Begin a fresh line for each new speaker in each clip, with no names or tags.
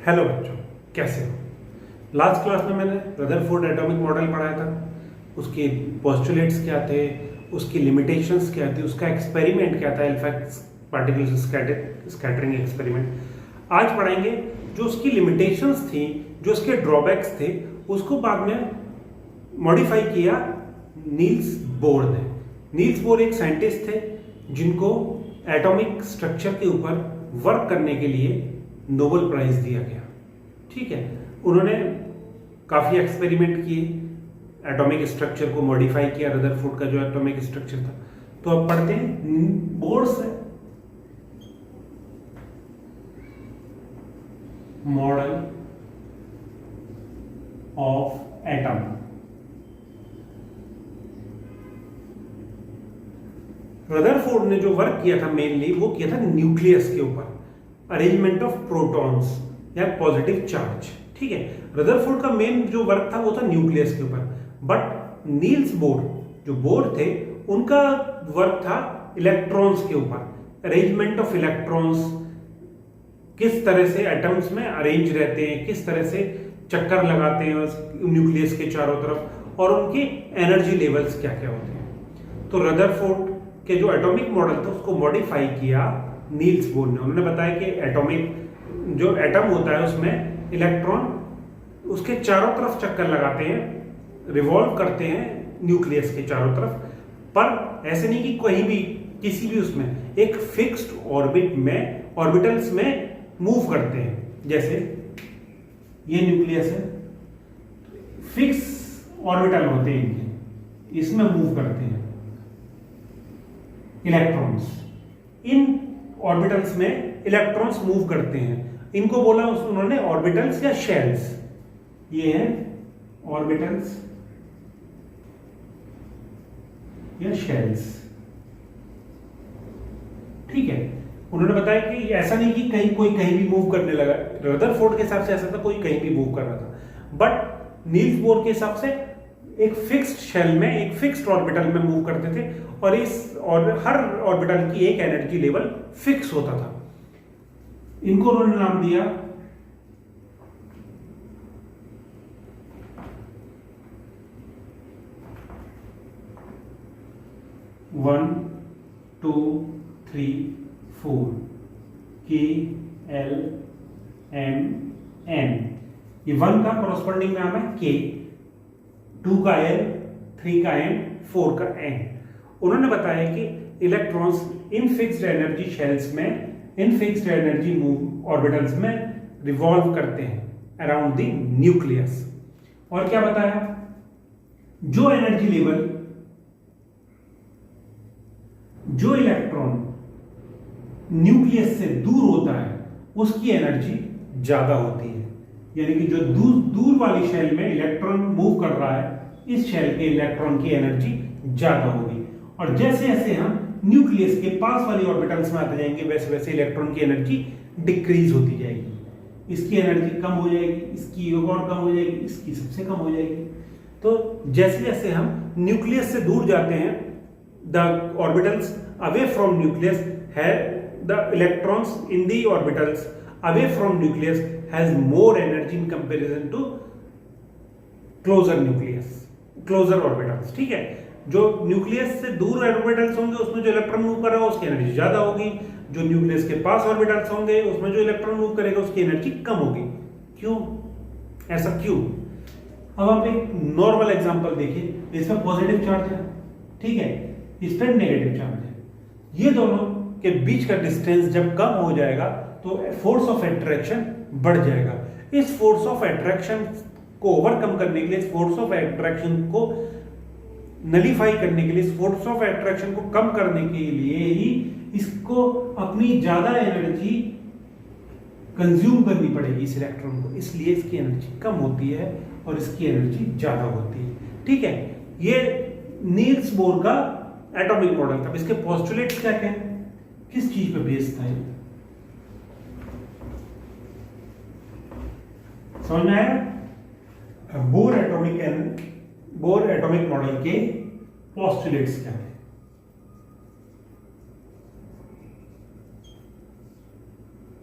Hello बच्चों, कैसे हो। लास्ट क्लास में मैंने रदरफोर्ड एटॉमिक मॉडल पढ़ाया था। उसके पोस्टुलेट्स क्या थे, उसकी लिमिटेशंस क्या थी, उसका एक्सपेरिमेंट क्या था, इनफैक्ट पार्टिकल स्कैटरिंग एक्सपेरिमेंट। आज पढ़ेंगे जो उसकी लिमिटेशंस थी, जो उसके ड्रॉबैक्स थे, उसको बाद में मॉडिफाई किया नील्स बोर ने। नील्स बोर एक साइंटिस्ट थे जिनको एटॉमिक स्ट्रक्चर के ऊपर वर्क करने के लिए नोबेल प्राइज दिया गया। ठीक है, उन्होंने काफी एक्सपेरिमेंट किए, एटॉमिक स्ट्रक्चर को मॉडिफाई किया, रदरफोर्ड का जो एटॉमिक स्ट्रक्चर था। तो अब पढ़ते हैं बोर से मॉडल ऑफ एटम। रदरफोर्ड ने जो वर्क किया था मेनली वो किया था न्यूक्लियस के ऊपर, अरेंजमेंट ऑफ प्रोटॉन्स या पॉजिटिव चार्ज। ठीक है, रदरफोर्ड का मेन जो वर्क था वो था न्यूक्लियस के ऊपर, बट नील्स बोर जो बोर थे उनका वर्क था इलेक्ट्रॉन्स के ऊपर, अरेंजमेंट ऑफ इलेक्ट्रॉन्स, किस तरह से एटम्स में अरेंज रहते हैं, किस तरह से चक्कर लगाते हैं न्यूक्लियस के चारों तरफ, और उनके एनर्जी लेवल्स क्या क्या होते हैं। तो रदरफोर्ड के जो एटॉमिक मॉडल था उसको मॉडिफाई किया नील्स बोर ने। उन्होंने बताया कि एटॉमिक जो एटम होता है उसमें इलेक्ट्रॉन उसके चारों तरफ चक्कर लगाते हैं, रिवॉल्व करते हैं न्यूक्लियस के चारों तरफ, पर ऐसे नहीं कि कहीं भी किसी भी उसमें एक फिक्स्ड ऑर्बिट में, ऑर्बिटल्स में मूव करते हैं। जैसे ये न्यूक्लियस है, फिक्स ऑर्बिटल होते हैं इनके, इसमें मूव करते हैं इलेक्ट्रॉन्स। इन ऑर्बिटल्स में इलेक्ट्रॉन्स मूव करते हैं, इनको बोला उन्होंने ऑर्बिटल्स या शेल्स। ये हैं ऑर्बिटल्स या शेल्स। ठीक है, उन्होंने बताया कि ऐसा नहीं कि कोई कहीं भी मूव करने लगा। रदरफोर्ड के हिसाब से ऐसा था, कोई कहीं भी मूव कर रहा था, बट नील्स बोर के हिसाब से एक फिक्स्ड शेल में, एक फिक्स्ड ऑर्बिटल में मूव करते थे, और हर ऑर्बिटल की एक एनर्जी लेवल फिक्स होता था। इनको उन्होंने नाम दिया वन, टू, थ्री, फोर, के, एल, एम, एन। ये वन का कॉरस्पॉन्डिंग नाम है के, टू का एल, थ्री का एम, फोर का एन। उन्होंने बताया कि electrons in fixed energy shells में, इन फिक्स्ड एनर्जी ऑर्बिटल्स में रिवॉल्व करते हैं अराउंड द न्यूक्लियस। और क्या बताया, जो एनर्जी लेवल, जो इलेक्ट्रॉन न्यूक्लियस से दूर होता है उसकी एनर्जी ज्यादा होती है। यानी कि जो दूर वाली शेल में इलेक्ट्रॉन मूव कर रहा है, इस शेल के इलेक्ट्रॉन की एनर्जी ज्यादा होगी। और जैसे जैसे हम न्यूक्लियस के पास वाली ऑर्बिटल्स में आते जाएंगे वैसे वैसे इलेक्ट्रॉन की एनर्जी डिक्रीज होती जाएगी। इसकी एनर्जी कम हो जाएगी, इसकी और कम हो जाएगी, इसकी सबसे कम हो जाएगी। तो जैसे जैसे हम न्यूक्लियस से दूर जाते हैं, the orbitals away from nucleus है, the electrons in the orbitals away from nucleus has more energy in comparison to closer nucleus, closer orbitals. ठीक है, जो न्यूक्लियस से दूर ऑर्बिटल्स होंगे उसमें जो इलेक्ट्रॉन मूव कर रहा है उसकी एनर्जी ज्यादा होगी, जो न्यूक्लियस के पास ऑर्बिटल्स होंगे उसमें जो इलेक्ट्रॉन मूव करेगा उसकी एनर्जी कम होगी। क्यों, ऐसा क्यों? अब आप एक नॉर्मल एग्जांपल देखिए, इसमें पॉजिटिव चार्ज है, ठीक है, इस पर नेगेटिव चार्ज है। ये दोनों के बीच का डिस्टेंस जब कम हो जाएगा तो फोर्स ऑफ अट्रैक्शन बढ़ जाएगा। इस फोर्स ऑफ अट्रैक्शन को ओवरकम करने के लिए, इस फोर्स ऑफ अट्रैक्शन को नलीफाई करने के लिए, इस फोर्स ऑफ अट्रैक्शन को कम करने के लिए ही इसको अपनी ज्यादा एनर्जी कंज्यूम करनी पड़ेगी इस इलेक्ट्रॉन को, इसलिए इसकी एनर्जी कम होती है और इसकी एनर्जी ज्यादा होती है। ठीक है, ये नील्स बोर का एटॉमिक मॉडल था। इसके पोस्टुलेट्स क्या क्या हैं, किस चीज पे बेस्ड था ये, समझ में आया? बोर एटॉमिक मॉडल के पोस्टुलेट्स क्या है।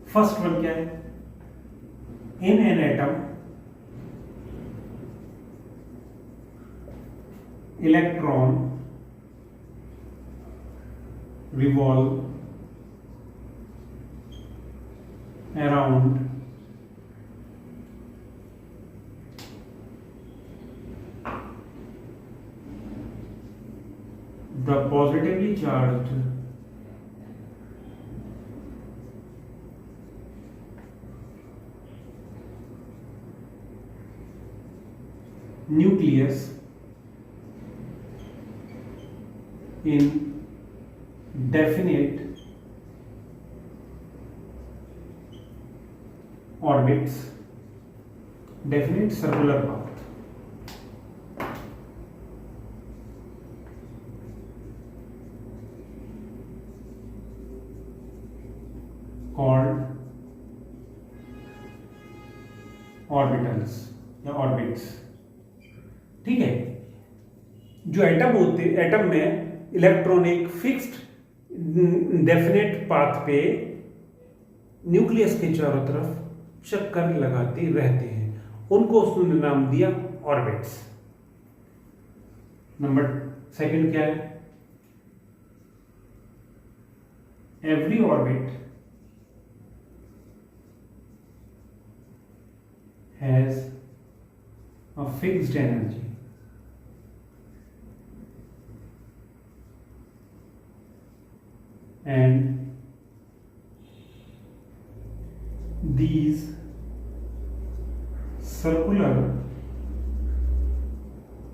फर्स्ट वन क्या है, in an atom, electron revolve around the positively charged nucleus in definite orbits, definite circular path. Called orbitals या orbits. ठीक है, जो एटम में इलेक्ट्रॉन एक फिक्स्ड डेफिनेट पाथ पे न्यूक्लियस के चारों तरफ चक्कर लगाते रहते हैं, उनको उसने नाम दिया ऑर्बिट्स। नंबर सेकंड क्या है? Every orbit has a fixed energy and these circular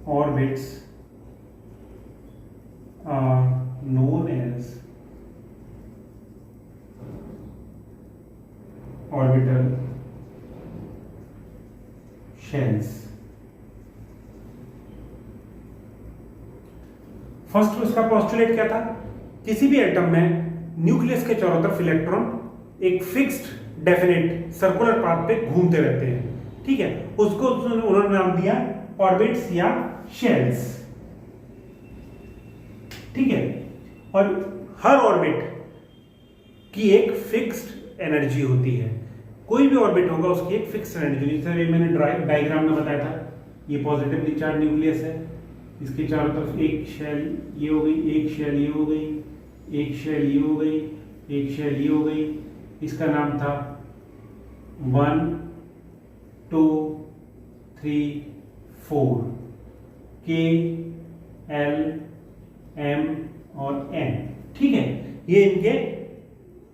orbits are known as orbital shells. First उसका पोस्टुलेट क्या था? किसी भी एटम में न्यूक्लियस के चारों तरफ इलेक्ट्रॉन एक फिक्स्ड डेफिनेट सर्कुलर पाथ पे घूमते रहते हैं, ठीक है, उसको उन्होंने नाम दिया ऑर्बिट्स या शेल्स, ठीक है। और हर ऑर्बिट की एक फिक्स्ड एनर्जी होती है, कोई भी ऑर्बिट होगा उसकी एक फिक्स्ड एनर्जी, जैसे मैंने डायग्राम में बताया था, ये पॉजिटिवली चार्ज न्यूक्लियस है, इसके चारों तरफ एक शेल ये हो गई, एक शेल ये हो गई, एक शेल ये हो गई, एक शेल ये हो गई, इसका नाम था 1 2 3 4 के एल एम और एन, ठीक है, ये इनके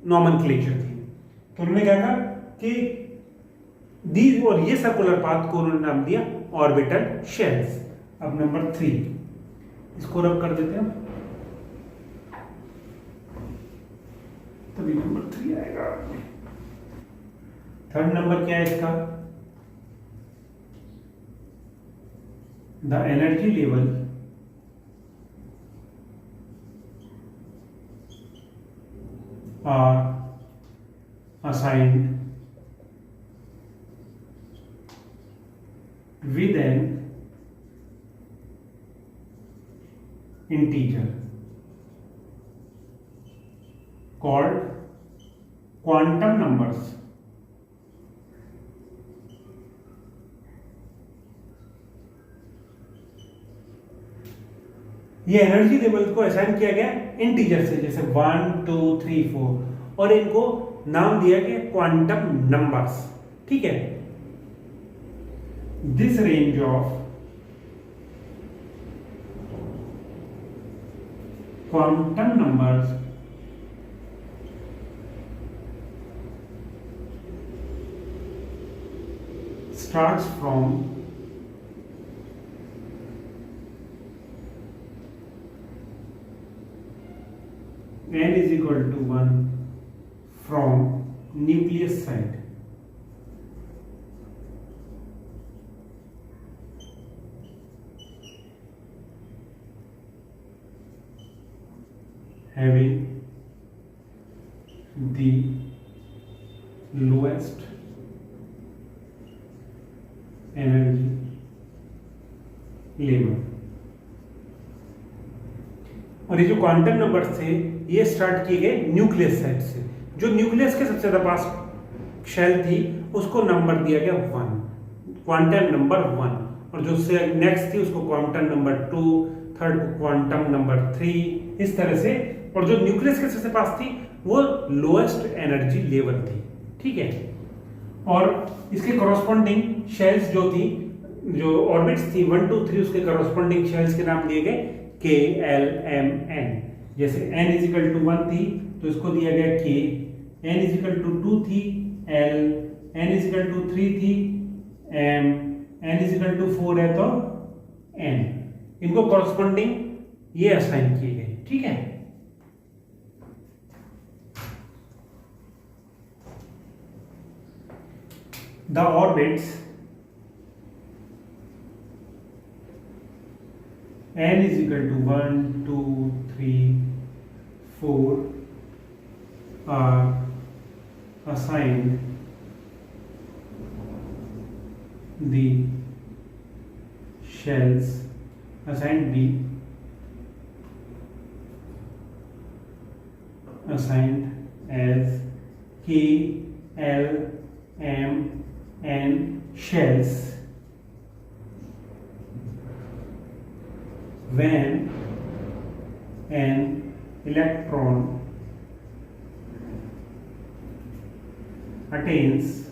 नॉमेनक्लेचर थी। तो उन्होंने क्या कहा कि दी और ये सर्कुलर पाथ को उन्होंने नाम दिया ऑर्बिटल शेल्स। अब नंबर 3 इसको रब कर देते हैं, तभी नंबर 3 आएगा। थर्ड नंबर क्या है इसका? The energy level are assigned with an integer called quantum numbers. ये एनर्जी लेवल को असाइन किया गया इंटीजर से, जैसे 1 2 3 4, और इनको नाम दिया गया क्वांटम नंबर्स, ठीक है। This range of quantum numbers starts from n is equal to 1 from nucleus side, having the lowest energy level। और ये जो क्वांटम नंबर थे ये स्टार्ट किए गए न्यूक्लियस साइड से, जो न्यूक्लियस के सबसे ज्यादा पास शेल थी उसको नंबर दिया गया 1, क्वांटम नंबर 1, और जो से नेक्स्ट थी उसको क्वांटम नंबर 2, थर्ड को क्वांटम नंबर 3, इस तरह से। और जो न्यूक्लियस के सबसे पास थी वो लोएस्ट एनर्जी लेवल थी, ठीक है। और इसके कॉरस्पॉन्डिंग शेल्स जो थी, जो ऑर्बिट्स थी 1 2 3, उसके कॉरस्पॉन्डिंग शेल्स के नाम दिए गए K L M N। जैसे n इज इक्वल टू 1 थी तो इसको दिया गया K, n is equal to 2 थी L, n is equal to 3 थी M, n is equal to 4 है तो N। इनको कॉरस्पॉन्डिंग ये असाइन किए गए, ठीक है। The orbits n is equal to 1 2 3 4 are assigned the shells assigned B, assigned as K L M N shells when an electron attains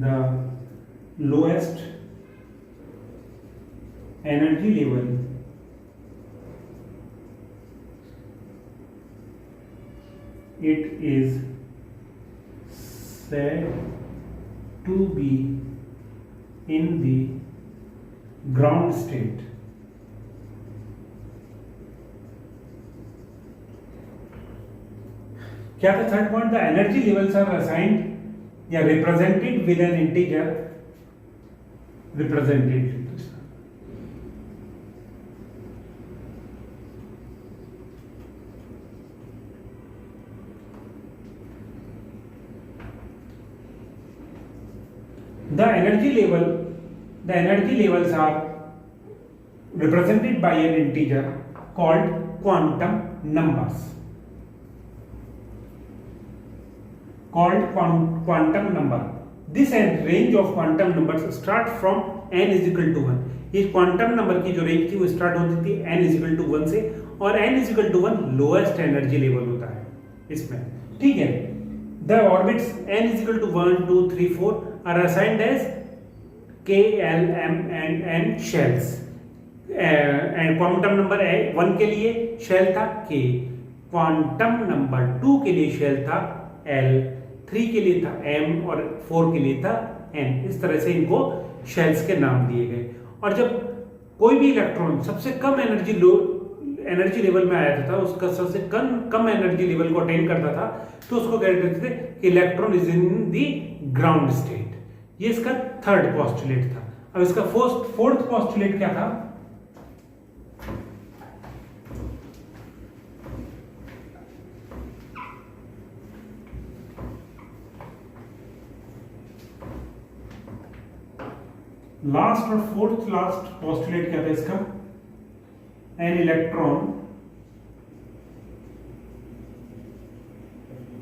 the lowest energy level it is said to be in the ground state। क्या था third point? The energy levels are assigned या represented with an integer represented. The energy levels are represented by an integer called quantum numbers. Quantum number. This range of quantum numbers start from n is equal to 1. ये quantum number की जो range थी वो start होती थी n is equal to 1 से, और n is equal to 1 lowest energy level होता है इसमें, ठीक है। The orbits n is equal to 1 2 3 4 are assigned as K L M and N shells। And quantum number 1 के लिए शेल था K, क्वांटम नंबर 2 के लिए शेल था L, 3 के लिए था M और 4 के लिए था N। इस तरह से इनको शेल्स के नाम दिए गए। और जब कोई भी इलेक्ट्रॉन सबसे कम एनर्जी लेवल में आया था, उसका सबसे कम एनर्जी लेवल को अटेन करता था, तो उसको कहते थे electron is in the ground state. ये इसका थर्ड पोस्टुलेट था। अब इसका फोर्थ पोस्टुलेट क्या था? लास्ट और फोर्थ लास्ट पोस्टुलेट क्या था इसका? An electron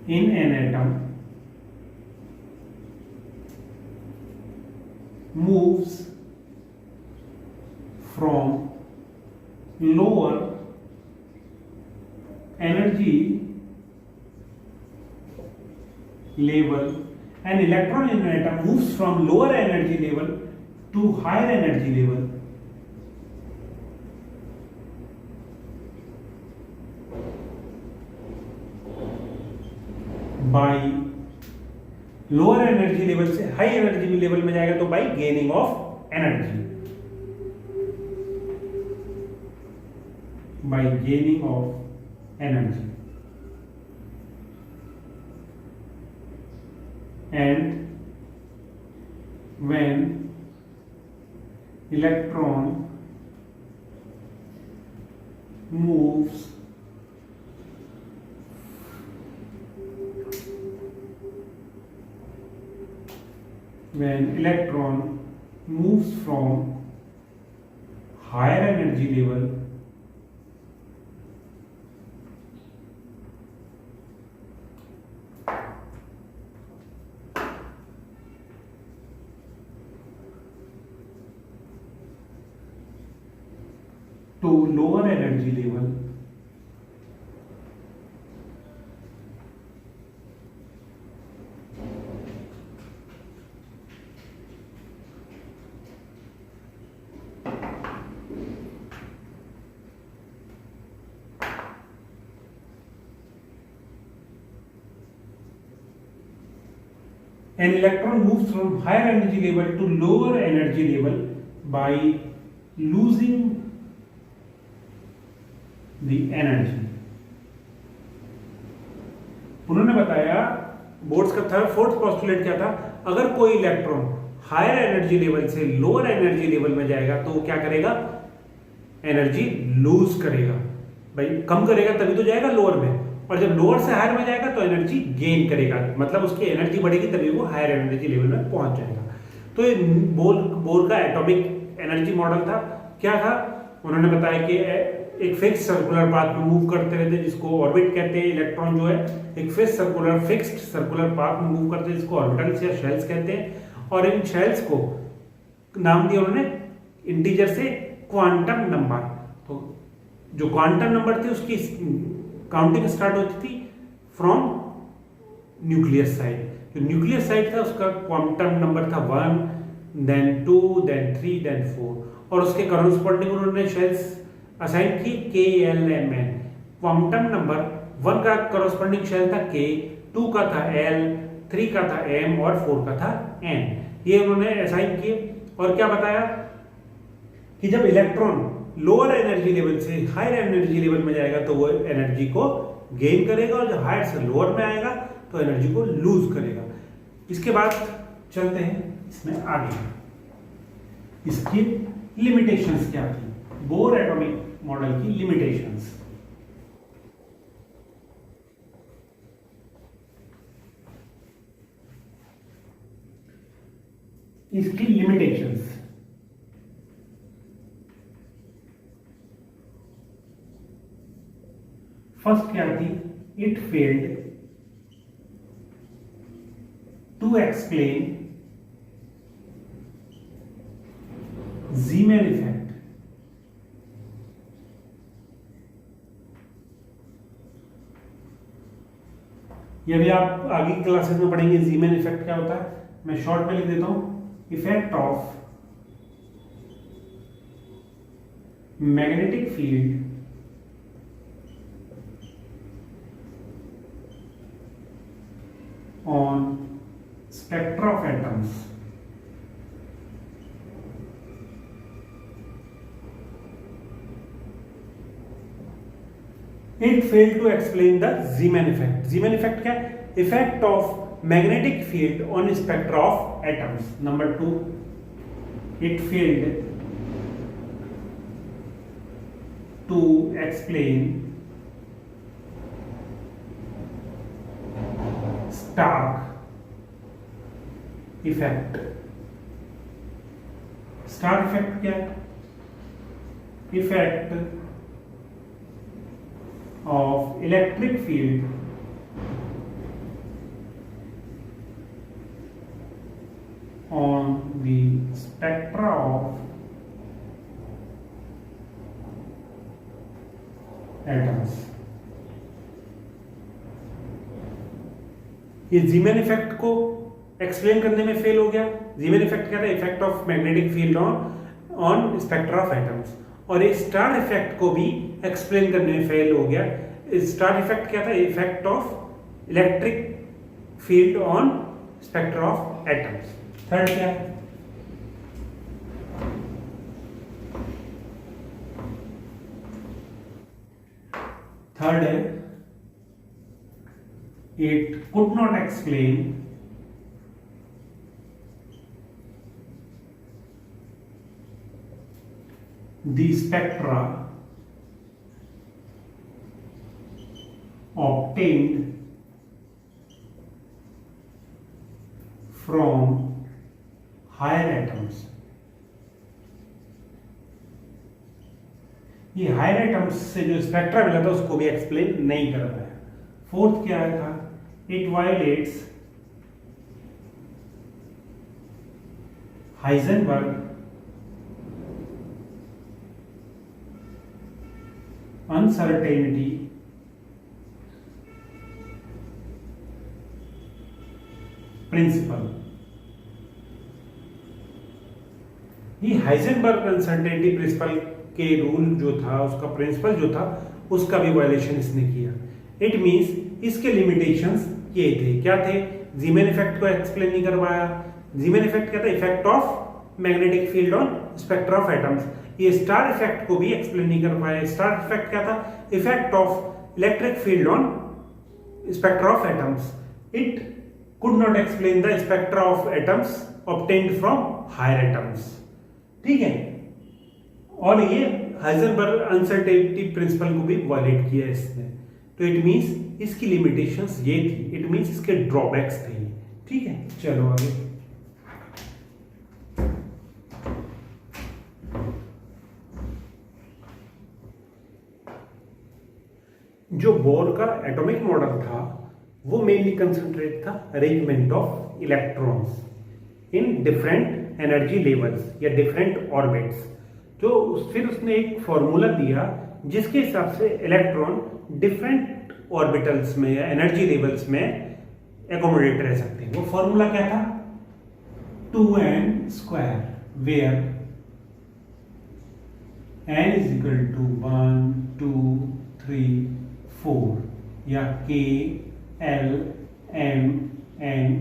in an atom moves from lower energy level, an electron in an atom moves from lower energy level to higher energy level by lower energy level से high energy level में जाएगा तो bye gaining of energy, bye gaining of energy. And when electron moves when electron moves from higher energy level to lower energy level an electron moves from higher energy level to lower energy level by losing the energy. उन्होंने बताया boards का fourth postulate क्या था, अगर कोई electron higher energy level से lower energy level में जाएगा तो वो क्या करेगा, एनर्जी लूज करेगा, भाई कम करेगा तभी तो जाएगा लोअर में, और जब लोअर से हायर में जाएगा तो एनर्जी गेन करेगा, मतलब उसकी एनर्जी बढ़ेगी तभी वो हायर एनर्जी लेवल में पहुंच जाएगा। तो ये बोर का एटॉमिक एनर्जी मॉडल था। क्या था, उन्होंने बताया कि एक फिक्स सर्कुलर पाथ में मूव करते रहते हैं जिसको ऑर्बिट कहते हैं, इलेक्ट्रॉन जो है एक फिक्स्ड सर्कुलर पाथ में मूव करते हैं जिसको ऑर्बिटल्स या शेल्स कहते हैं, और इन शेल्स को नाम दिया उन्होंने इंटीजर से क्वांटम नंबर। तो जो क्वांटम नंबर थे उसकी काउंटिंग स्टार्ट होती थी फ्रॉम न्यूक्लियस साइड। जो न्यूक्लियस साइड था उसका क्वांटम नंबर था 1, देन 2, देन 3, देन 4, और उसके करस्पॉन्डिंग उन्होंने शेल्स असाइन की KLMN। क्वांटम नंबर 1 का करस्पॉन्डिंग शेल था K, 2 का था L, 3 का था M और 4 का था N। ये उन्होंने असाइन किए, और क्या बताया कि जब इलेक्ट्रॉन लोअर एनर्जी लेवल से हायर एनर्जी लेवल में जाएगा तो वो एनर्जी को गेन करेगा, और जब हायर से लोअर में आएगा तो एनर्जी को लूज करेगा। इसके बाद चलते हैं इसमें आगे, इसकी लिमिटेशंस क्या थी, बोर एटॉमिक मॉडल की लिमिटेशंस। इसकी लिमिटेशंस, फर्स्ट क्या थी, it failed to explain Zeeman effect. ये भी आप आगे की क्लासेस में पढ़ेंगे ज़ीमैन इफेक्ट क्या होता है, मैं शॉर्ट में लिख देता हूं, effect of magnetic field on spectra of atoms. It failed to explain the Zeeman effect. Zeeman effect क्या है? Effect of magnetic field on spectra of atoms. Number 2, it failed to explain Stark effect. Stark effect क्या है, effect of electric field on the spectra of atoms. ये Zeeman effect को explain करने में fail हो गया। ज़ीमैन इफेक्ट क्या था, effect of magnetic field on spectra of atoms, और ये स्टार इफेक्ट को भी एक्सप्लेन करने में फेल हो गया। स्टार इफेक्ट क्या था, effect of electric field on spectra of atoms. Third क्या है, थर्ड है it could not explain the spectra obtained from higher atoms। ये हायर एटम्स से जो स्पेक्ट्रा मिला था उसको भी एक्सप्लेन नहीं कर पाया। फोर्थ क्या है था, it violets Heisenberg uncertainty principle. ये हाइजेनबर्ग अनसर्टेनिटी प्रिंसिपल के रूल जो था, उसका प्रिंसिपल जो था, उसका भी वायलेशन इसने किया। इट मींस इसके लिमिटेशंस ये थे, क्या थे? जीमेन इफेक्ट को एक्सप्लेन नहीं करवाया। जीमेन इफेक्ट क्या था? Effect of magnetic field on spectra of atoms. ये स्टार इफेक्ट को भी एक्सप्लेन नहीं कर पाया। स्टार इफेक्ट क्या था? Effect of electric field on spectra of atoms. It could not explain the spectra of atoms obtained from higher atoms। ठीक है, और ये हाइजेनबर्ग अनसर्टेनिटी प्रिंसिपल को भी वायलेट किया इसने। तो इट मींस इसकी लिमिटेशंस ये थी, इट मींस इसके ड्रॉबैक्स थे। ठीक है, चलो आगे। जो बोर का एटॉमिक मॉडल था वो मेनली कंसंट्रेट था arrangement of electrons in different energy levels या डिफरेंट ऑर्बिट्स। तो फिर उसने एक फॉर्मूला दिया जिसके हिसाब से इलेक्ट्रॉन डिफरेंट ऑर्बिटल्स में या एनर्जी लेवल्स में एकोमोडेट रह सकते हैं। वो फॉर्मूला क्या था? 2n² where n is equal to 1 2 3 4 या k L M N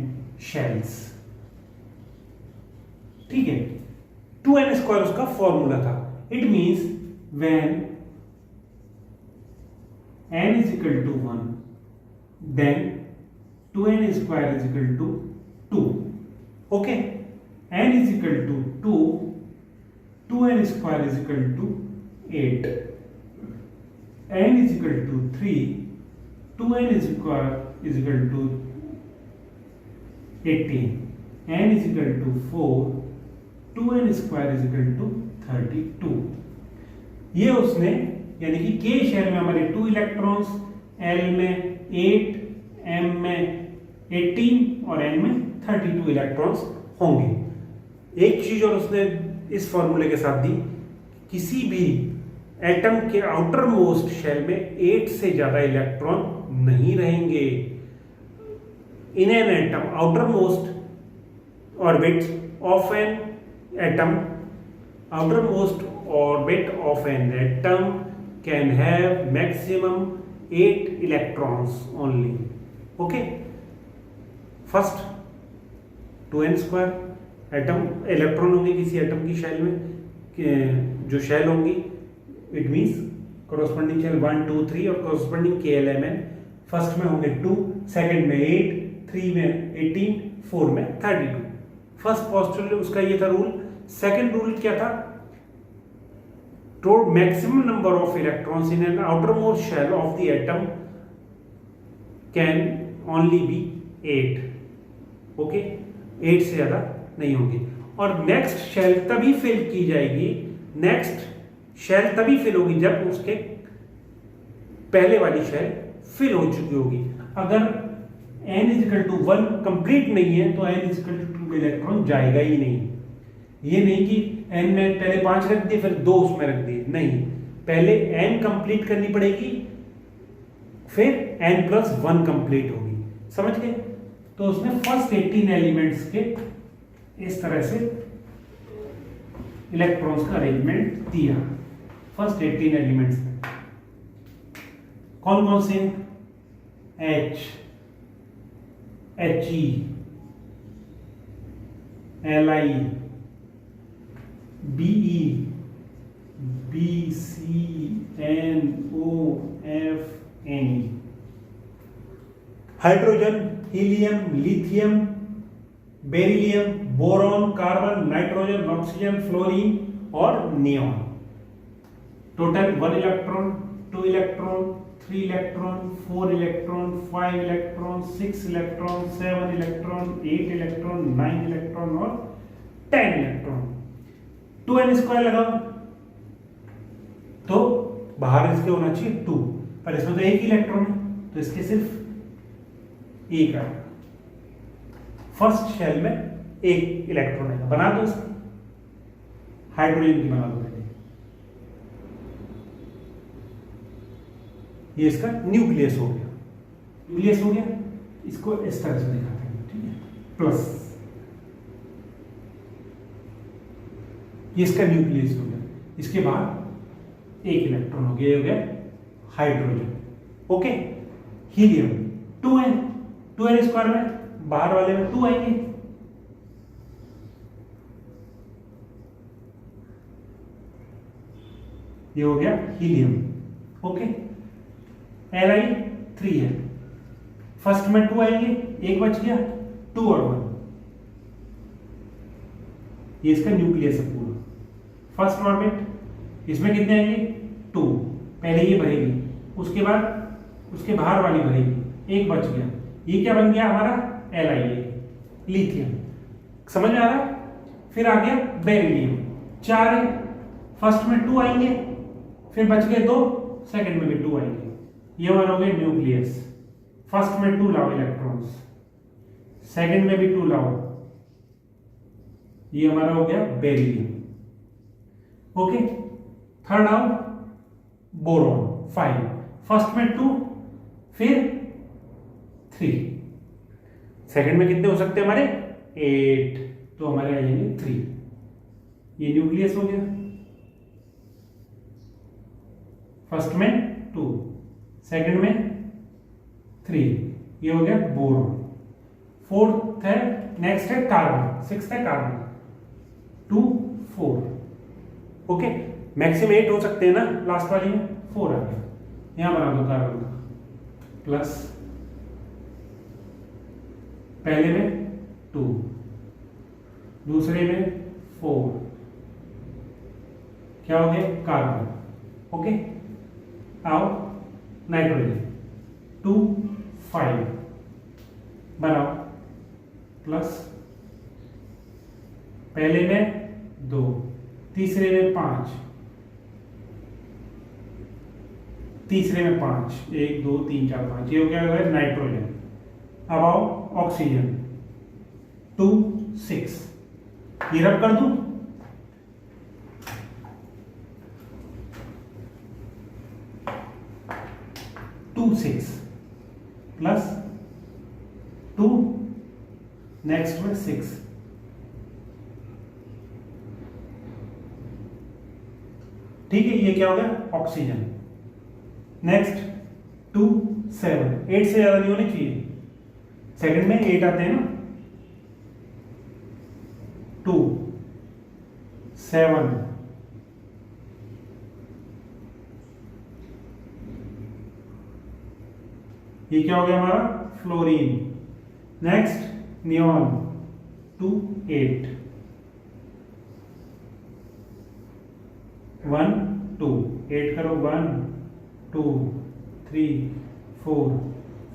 shells. ठीक है, 2n² उसका फॉर्मूला था। It means when n is equal to 1 then 2n² is equal to 2। Okay, n is equal to 2, 2n² is equal to 8, n is equal to 3, 2n is equal to 18, n is equal to 4, 2n square is equal to 32। ये उसने, यानी कि k shell में हमारे 2 electrons, l में 8, m में 18 और n में 32 इलेक्ट्रॉन्स होंगे। एक चीज और उसने इस फॉर्मूले के साथ दी, किसी भी एटम के आउटर मोस्ट शेल में 8 से ज्यादा इलेक्ट्रॉन नहीं रहेंगे। इन an atom outer most orbit of an atom, outer most orbit of an atom can have maximum 8 electrons only. Okay, first 2n² atom electron होंगे किसी एटम की शेल में, जो शेल होंगी इट मींस कॉरस्पॉन्डिंग शेल 1 2 3 और corresponding KLMN। First में होंगे 2, second में 8, 3 में 18, 4 में 32। फर्स्ट पोस्टुलेट उसका ये था रूल। सेकंड रूल क्या था? तो maximum number of electrons in an outer most shell of the atom can only be 8। Okay, 8 से ज्यादा नहीं होंगे। और नेक्स्ट शेल तभी फिल की जाएगी, नेक्स्ट शेल तभी फिल होगी जब उसके पहले वाली शेल फिल हो चुकी होगी। अगर n is equal to 1 complete नहीं है तो n is equal to 2 electron जाएगा ही नहीं। ये नहीं कि n में पहले 5 रख दिए फिर 2 उसमें रख दिए, नहीं, पहले n कंप्लीट करनी पड़ेगी फिर n+1 कंप्लीट होगी। समझ गए? तो उसने फर्स्ट 18 एलिमेंट्स के इस तरह से इलेक्ट्रॉन्स का अरेंजमेंट दिया। फर्स्ट 18 एलिमेंट्स में कौन कौन से? H, He, Li, Be, Bc, NO, F, Ne। Hydrogen, helium, lithium, beryllium, boron, carbon, nitrogen, oxygen, fluorine और neon. Total 1 electron, 2 electron, 3 electron, 4 electron, 5 electron, 6 electron, 7 electron, 8 electron, 9 electron और 10 electron. 2n² लगाओ तो बाहर इसके होना चाहिए 2, पर इसमें तो 1 इलेक्ट्रॉन है तो इसके सिर्फ 1 आएगा। फर्स्ट शेल में 1 इलेक्ट्रॉन आएगा। बना दो इसकी, हाइड्रोजन की बना दो पहले। ये इसका न्यूक्लियस हो गया। न्यूक्लियस हो गया, इसको इस तरह से दिखाते हैं, ठीक है, प्लस, ये इसका न्यूक्लियस हो गया। इसके बाद एक इलेक्ट्रॉन हो गया, ये हो गया hydrogen. Okay, helium 2n, 2n square में बाहर वाले में 2 आएंगे, ये हो गया हीलियम। ओके, Li 3 है, फर्स्ट में 2 आएंगे, एक बच गया, 2 और 1, ये इसका न्यूक्लियस है पूरा। फर्स्ट ऑर्बिट, इसमें कितने आएंगे 2, पहले ये भरेगी, उसके बाद उसके बाहर वाली भरेगी, एक बच गया, ये क्या बन गया हमारा Li, लिथियम। समझ में आ रहा है? फिर आ गया बेरिलियम, 4 है, फर्स्ट में 2 आएंगे, फिर बच गए 2, सेकंड में भी 2 आएंगे, ये हमारा हो गया न्यूक्लियस। फर्स्ट में 2 लाओ इलेक्ट्रॉन्स, सेकंड में भी 2 लाओ, ये हमारा हो गया बेरिलियम। ओके, थर्ड आओ बोरॉन 5, फर्स्ट में 2, फिर 3, सेकंड में कितने हो सकते हैं हमारे 8, तो हमारे आ जाएंगे 3, ये न्यूक्लियस हो गया। फर्स्ट में 2, सेकंड में 3, ये हो गया बोरॉन। फोर्थ है, नेक्स्ट है कार्बन, सिक्स्थ है कार्बन, 2 4। ओके, मैक्सिमम 8 हो सकते हैं ना, लास्ट वाली में 4 आ गया, यहां बना दो कार्बन का, प्लस पहले में 2, दूसरे में 4, क्या हो गया कार्बन। ओके, आओ नाइट्रोजन 2 5 बनाओ, प्लस पहले में 2, तीसरे में 5, तीसरे में 5, 1 2 3 4 5, ये हो गया नाइट्रोजन। अब आओ ऑक्सीजन 2 6, ये रब कर दूं, टू 6 प्लस 2, नेक्स्ट में 6, ठीक है, ये क्या हो गया ऑक्सीजन। नेक्स्ट 2 7, 8 से ज्यादा नहीं होनी चाहिए, सेकंड में 8 आते हैं ना, 2 7, ये क्या हो गया हमारा फ्लोरीन। नेक्स्ट नियॉन 2 8, 1 2, 8 करो, 1 2 3 4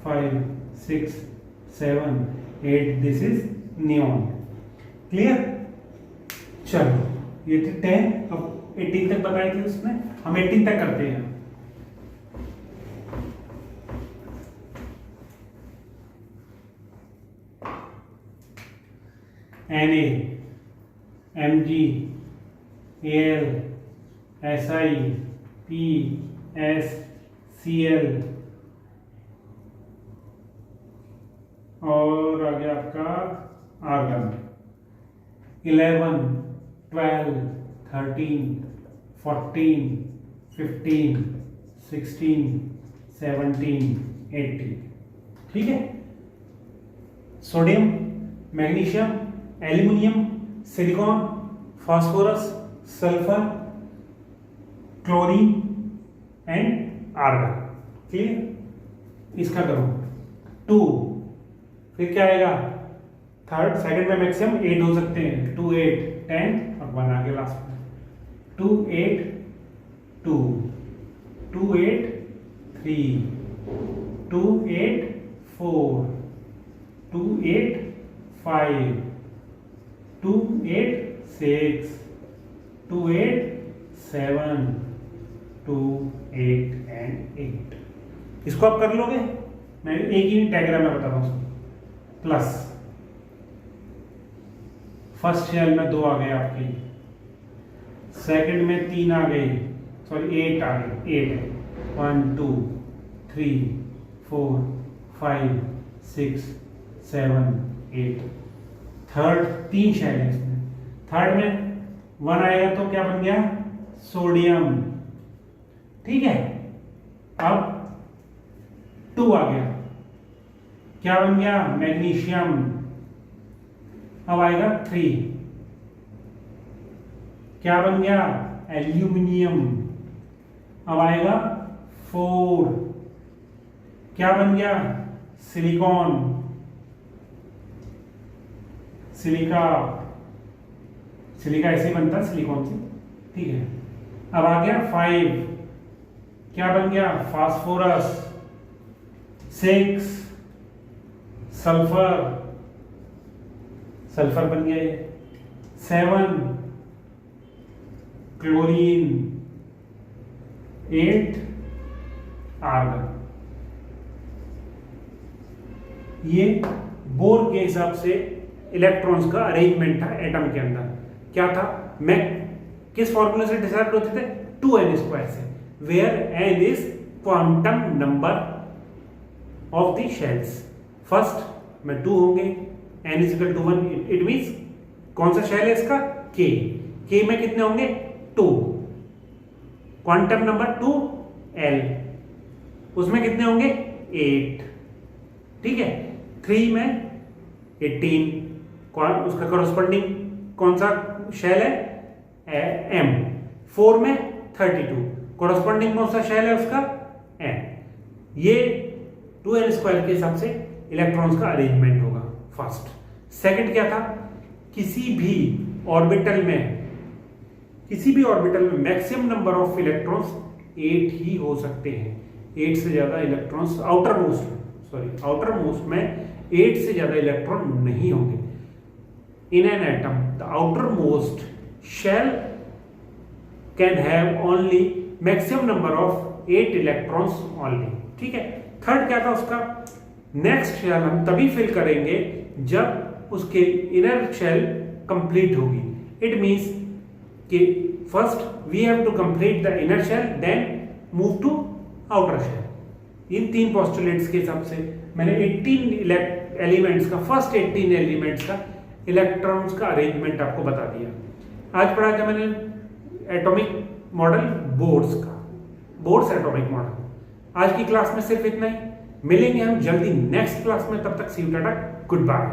5 6 7 8, दिस इज नियॉन। क्लियर? चलो, ये थे 10, अब 18 तक बताए थे उसमें, हम 18 तक करते हैं। Na, Mg, Al, Si, P, S, Cl, और आ गया आपका आर्गन 11 12 13 14 15 16 17 18, ठीक है। Sodium, magnesium, aluminium, silicon, phosphorus, sulphur, chlorine and argon. Clear? इसका करो 2, फिर क्या आएगा थर्ड, सेकंड में मैक्सिमम 8 हो सकते हैं, 2 8 10 और 1 आ गया लास्ट में, 2 8 2 2 8 3 2 8 4 2 8 5 2 8 6 2 8 7 2 8 एंड 8। इसको आप कर लोगे, मैं एक ही डायग्राम में बताता हूँ। प्लस फर्स्ट शेल में 2 आ गए आपके, सेकंड में 3 आ गई, सॉरी 8 आ गए, 8 है, 1 2 3 4 5 6 7 8। थर्ड 3 शेल है इसमें, थर्ड में 1 आएगा तो क्या बन गया? सोडियम। ठीक है, अब 2 आ गया, क्या बन गया? मैग्नीशियम। अब आएगा 3, क्या बन गया? एल्यूमिनियम। अब आएगा 4, क्या बन गया? Silicon, silica. सिलिका ऐसे बनता है सिलिकॉन से, ठीक है। अब आ गया 5, क्या बन गया? फास्फोरस। 6 सल्फर, सल्फर बन गया ये। 7 क्लोरीन। 8 आर्गन। ये बोर के हिसाब से इलेक्ट्रॉन्स का अरेंजमेंट था एटम के अंदर। क्या था? मैं किस फॉर्मूले से डिसाइड होते थे? 2n² से, where n is quantum number of the shells. First में 2 होंगे, n is equal to 1, it means कौन सा शेल है इसका? k। k में कितने होंगे? 2। क्वांटम नंबर 2 l, उसमें कितने होंगे? 8। ठीक है। 3 में 18, उसका करस्पॉन्डिंग कौन सा शेल है? m। 4 में 32, करस्पॉन्डिंग कौन सा शेल है उसका? n। ये 2n² के हिसाब से इलेक्ट्रॉन्स का अरेंजमेंट होगा फर्स्ट। सेकंड क्या था? किसी भी ऑर्बिटल में मैक्सिमम नंबर ऑफ इलेक्ट्रॉन्स 8 ही हो सकते हैं। 8 से ज्यादा इलेक्ट्रॉन्स आउटर मोस्ट में 8 से ज्यादा इलेक्ट्रॉन नहीं होंगे। In an atom the outer most shell can have only maximum number of 8 electrons only. ठीक है। थर्ड क्या था उसका? नेक्स्ट शेल हम तभी फिल करेंगे जब उसके इनर शेल कंप्लीट होगी। इट मींस कि first we have to complete the inner shell, then move to outer shell. इन 3 पोस्टुलेट्स के हिसाब से मैंने 18 एलिमेंट्स का, फर्स्ट 18 एलिमेंट्स का इलेक्ट्रॉन्स का अरेंजमेंट आपको बता दिया। आज पढ़ा था मैंने atomic model Bohr's atomic model. आज की क्लास में सिर्फ इतना ही। मिलेंगे हम जल्दी नेक्स्ट क्लास में, तब तक सी यू, टाटा, गुड बाय।